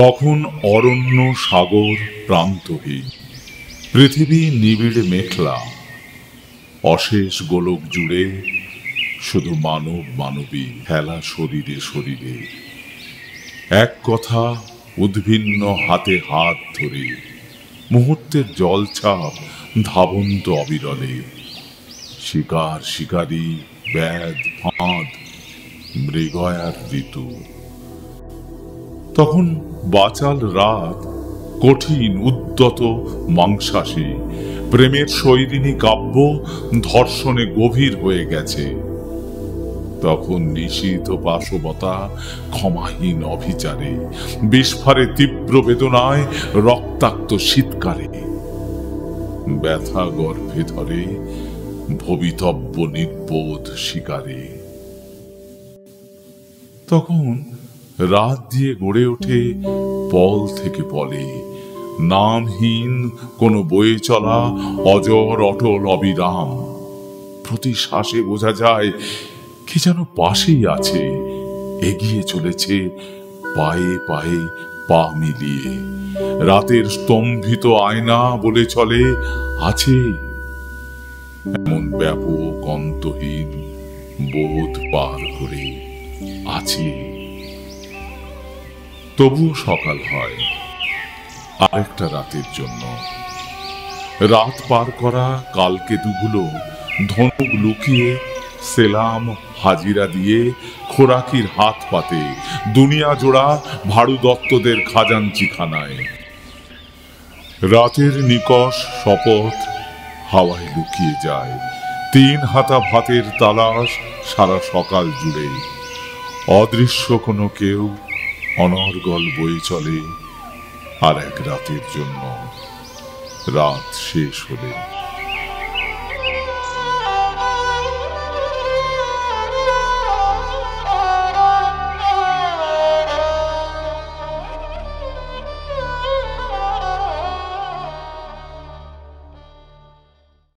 তখন অরণ্য সাগর প্রান্তহীন, পৃথিবী নিবিড় মেখলা, অশেষ গোলক জুড়ে শুধু মানব মানবী খেলা শরীরে শরীরে। এক কথা উদ্ভিন্ন হাতে হাত ধরে মুহূর্তের জলছাপ ধাবন্ত অবিরলে। শিকার শিকারী, ব্যাধ ফাঁদ, মৃগয়ার ঋতু। তখন বাচাল রাত কঠিন উদ্যত মাংসাশী, প্রেমের শৈরিনী কাব্য ধর্ষণে গভীর হয়ে গেছে। তখন নিশীথ পাশবতা ক্ষমাহীন অভিচারে, বিস্ফারে তীব্র বেদনায় রক্তাক্ত শীতকারে। ব্যথা গর্ভে ধরে ভবিতব্য নির্বোধ শিকারে। তখন রাত দিয়ে গড়ে ওঠে পল থেকে পলে, নামহীন কোন বয়ে চলা অজর অটল অবিরাম। প্রতি শ্বাসে বোঝা যায় কি যেন পাশেই আছে, এগিয়ে চলেছে পায়ে পায়ে পা মিলিয়ে। রাতের স্তম্ভিত আয়না বলে চলে আছে এমন ব্যাপক অন্তহীন বোধ পার করে আছে। তবুও সকাল হয় আরেকটা রাতের জন্য। রাত পার করা কালকেতুগুলো ধনুক লুকিয়ে সেলাম হাজিরা দিয়ে খোরাকির হাত পাতে দুনিয়া জোড়া ভাড়ু দত্তদের খাজাঞ্চিখানায়। রাতের নিকষ শপথ হাওয়ায় লুকিয়ে যায়, 3 হাতা ভাতের তালাশ সারা সকাল জুড়ে। অদৃশ্য কোনো কেউ অনর্গল বয়ে চলে আর এক রাতের জন্য। রাত শেষ হলে